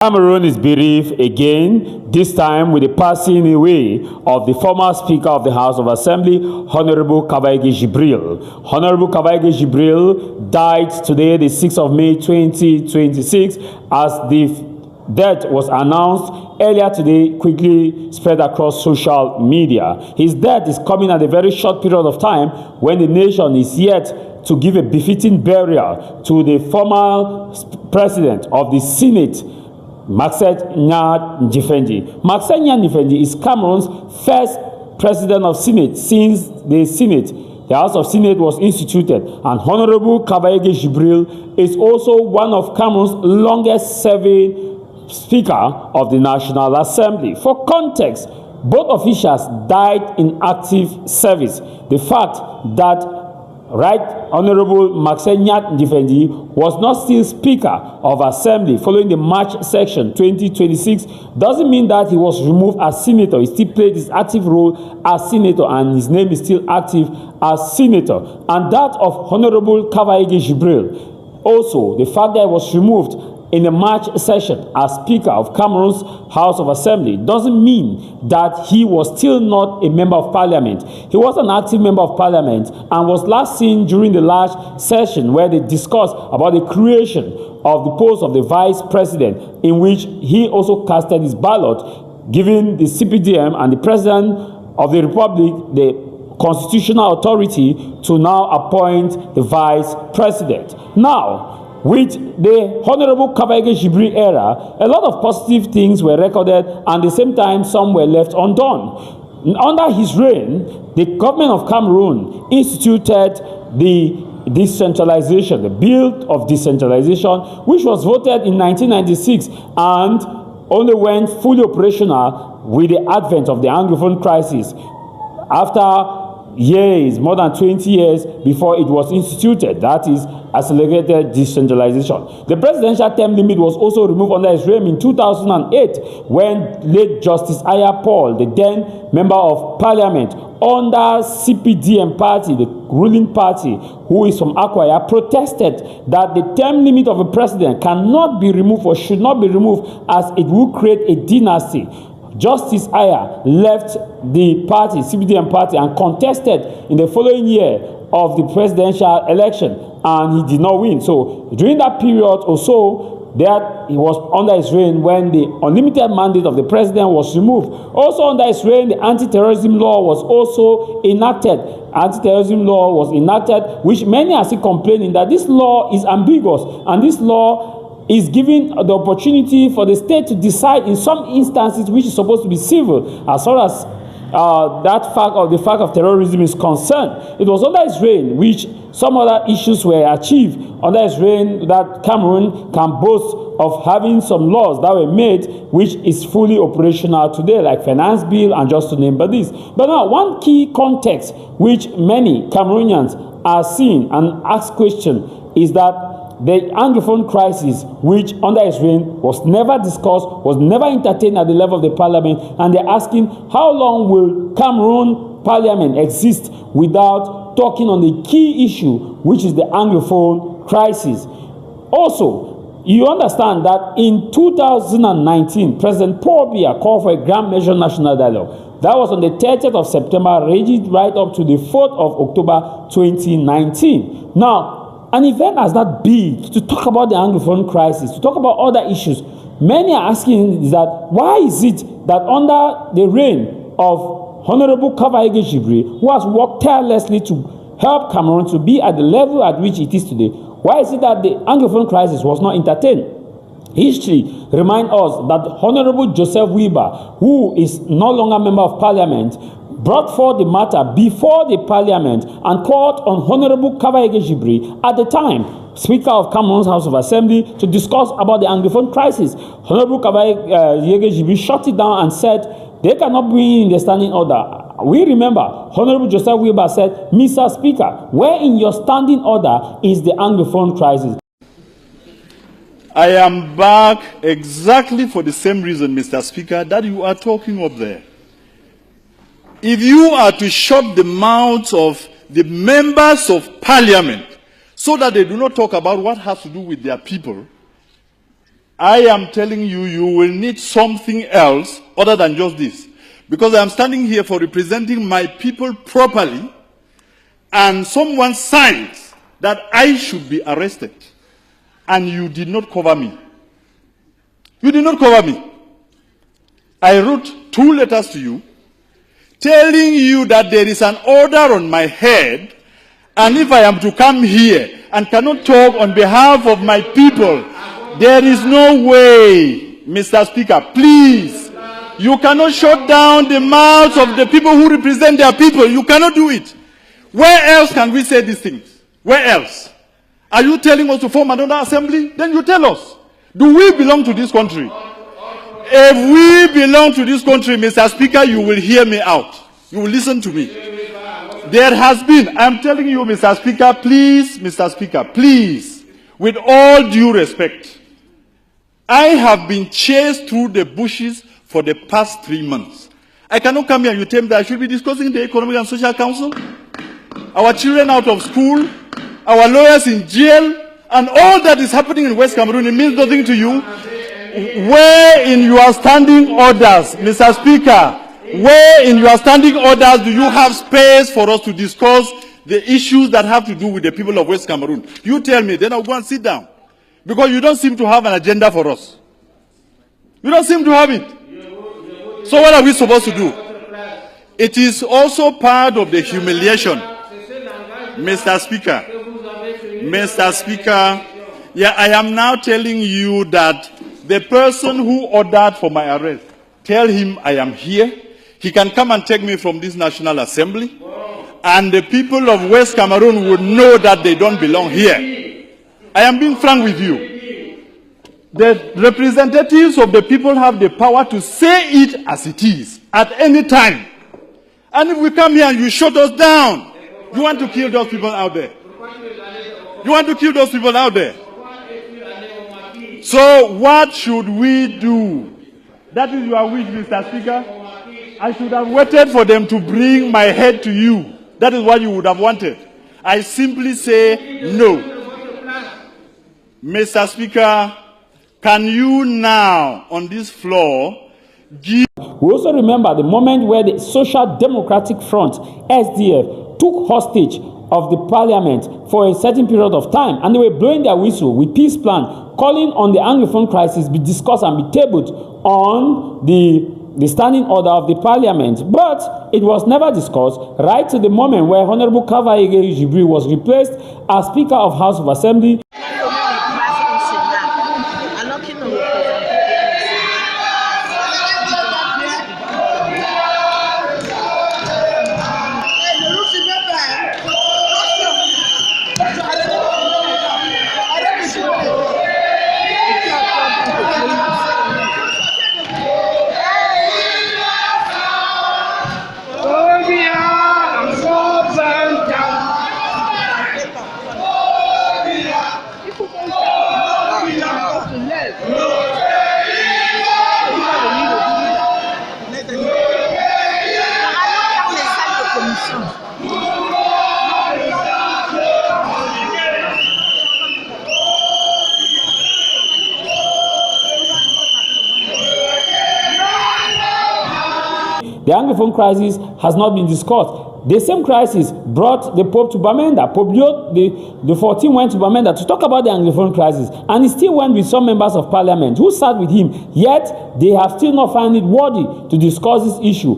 Cameroon is bereaved again, this time with the passing away of the former Speaker of the House of Assembly, Honorable Cavaye Jibril. Honorable Cavaye Jibril died today, the 6th of May 2026, as the death was announced earlier today, quickly spread across social media. His death is coming at a very short period of time when the nation is yet to give a befitting burial to the former president of the Senate, Marcel Ndifendi. Marcel Ndifendi is Cameroon's first president of Senate since the House of Senate was instituted, and Honorable Cavaye Jibril is also one of Cameroon's longest serving Speaker of the National Assembly. For context, both officials died in active service. The fact that Right Honorable Marcel Ndifendi was not still Speaker of Assembly following the March section 2026 doesn't mean that he was removed as Senator. He still played his active role as Senator, and his name is still active as Senator. And that of Honorable Cavaye Jibril, also the fact that he was removed in the March session as Speaker of Cameroon's House of Assembly doesn't mean that he was still not a member of Parliament. He was an active member of Parliament and was last seen during the last session where they discussed about the creation of the post of the Vice President, in which he also casted his ballot, giving the CPDM and the President of the Republic the constitutional authority to now appoint the Vice President. Now, with the Honorable Cavaye Jibril era, a lot of positive things were recorded, and at the same time, some were left undone. Under his reign, the government of Cameroon instituted the decentralization, the Bill of Decentralization, which was voted in 1996 and only went fully operational with the advent of the Anglophone crisis after years, more than 20 years before it was instituted. That is accelerated decentralization. The presidential term limit was also removed under his reign in 2008 when late Justice Aya Paul, the then member of parliament under CPDM party, the ruling party, who is from Akwa, protested that the term limit of a president cannot be removed or should not be removed as it will create a dynasty. Justice Aya left the party, CPDM party, and contested in the following year of the presidential election, and he did not win. So during that period or so, that he was under his reign when the unlimited mandate of the president was removed. Also under his reign, the anti-terrorism law was also enacted. Anti-terrorism law was enacted, which many are still complaining that this law is ambiguous, and this law is giving the opportunity for the state to decide in some instances which is supposed to be civil as far as the fact of terrorism is concerned. It was under his reign which some other issues were achieved. Under his reign that Cameroon can boast of having some laws that were made which is fully operational today, like finance bill and just to name but this. But now one key context which many Cameroonians are seeing and ask question is that the Anglophone crisis, which under his reign was never discussed, was never entertained at the level of the parliament, and they're asking how long will Cameroon parliament exist without talking on the key issue, which is the Anglophone crisis. Also, you understand that in 2019, President Paul Biya called for a grand measure national dialogue. That was on the 30th of September, ranging right up to the 4th of October 2019. Now, an event as that big to talk about the Anglophone crisis, to talk about other issues, many are asking is that why is it that under the reign of Honorable Cavaye Jibril, who has worked tirelessly to help Cameroon to be at the level at which it is today, why is it that the Anglophone crisis was not entertained? History reminds us that Honorable Joseph Weber, who is no longer member of parliament, brought forth the matter before the parliament and called on Honorable Cavaye Jibril, at the time Speaker of Cameroon's House of Assembly, to discuss about the Anglophone crisis. Honorable Cavaye Jibril shut it down and said they cannot be in the standing order. We remember Honorable Joseph Weber said, Mr. Speaker, where in your standing order is the Anglophone crisis? I am back exactly for the same reason, Mr. Speaker, that you are talking up there. If you are to shut the mouths of the members of parliament so that they do not talk about what has to do with their people, I am telling you, you will need something else other than just this. Because I am standing here for representing my people properly, and someone signs that I should be arrested, and you did not cover me. You did not cover me. I wrote 2 letters to you telling you that there is an order on my head, and if I am to come here and cannot talk on behalf of my people, there is no way, Mr. Speaker, please. You cannot shut down the mouths of the people who represent their people. You cannot do it. Where else can we say these things? Where else? Are you telling us to form another assembly? Then you tell us. Do we belong to this country? If we belong to this country, Mr. Speaker, you will hear me out. You will listen to me. There has been, I'm telling you, Mr. Speaker, please, Mr. Speaker, please, with all due respect, I have been chased through the bushes for the past 3 months. I cannot come here and you tell me that I should be discussing the Economic and Social Council, our children out of school, our lawyers in jail, and all that is happening in West Cameroon. It means nothing to you. Where in your standing orders, Mr. Speaker, where in your standing orders do you have space for us to discuss the issues that have to do with the people of West Cameroon? You tell me, then I'll go and sit down. Because you don't seem to have an agenda for us. You don't seem to have it. So what are we supposed to do? It is also part of the humiliation. Mr. Speaker, yeah, I am now telling you that the person who ordered for my arrest, tell him I am here. He can come and take me from this National Assembly. And the people of West Cameroon would know that they don't belong here. I am being frank with you. The representatives of the people have the power to say it as it is at any time. And if we come here and you shut us down, you want to kill those people out there. You want to kill those people out there. So what should we do? That is your wish, Mr. Speaker. I should have waited for them to bring my head to you. That is what you would have wanted. I simply say no. Mr. Speaker, can you now, on this floor, give... We also remember the moment where the Social Democratic Front, SDF, took hostage of the parliament for a certain period of time, and they were blowing their whistle with peace plan, calling on the Anglophone crisis be discussed and be tabled on the standing order of the parliament. But it was never discussed right to the moment where Honorable Cavaye was replaced as Speaker of House of Assembly. The Anglophone crisis has not been discussed. The same crisis brought the Pope to Bamenda. Pope Leo the 14th went to Bamenda to talk about the Anglophone crisis, and he still went with some members of parliament who sat with him, yet they have still not found it worthy to discuss this issue.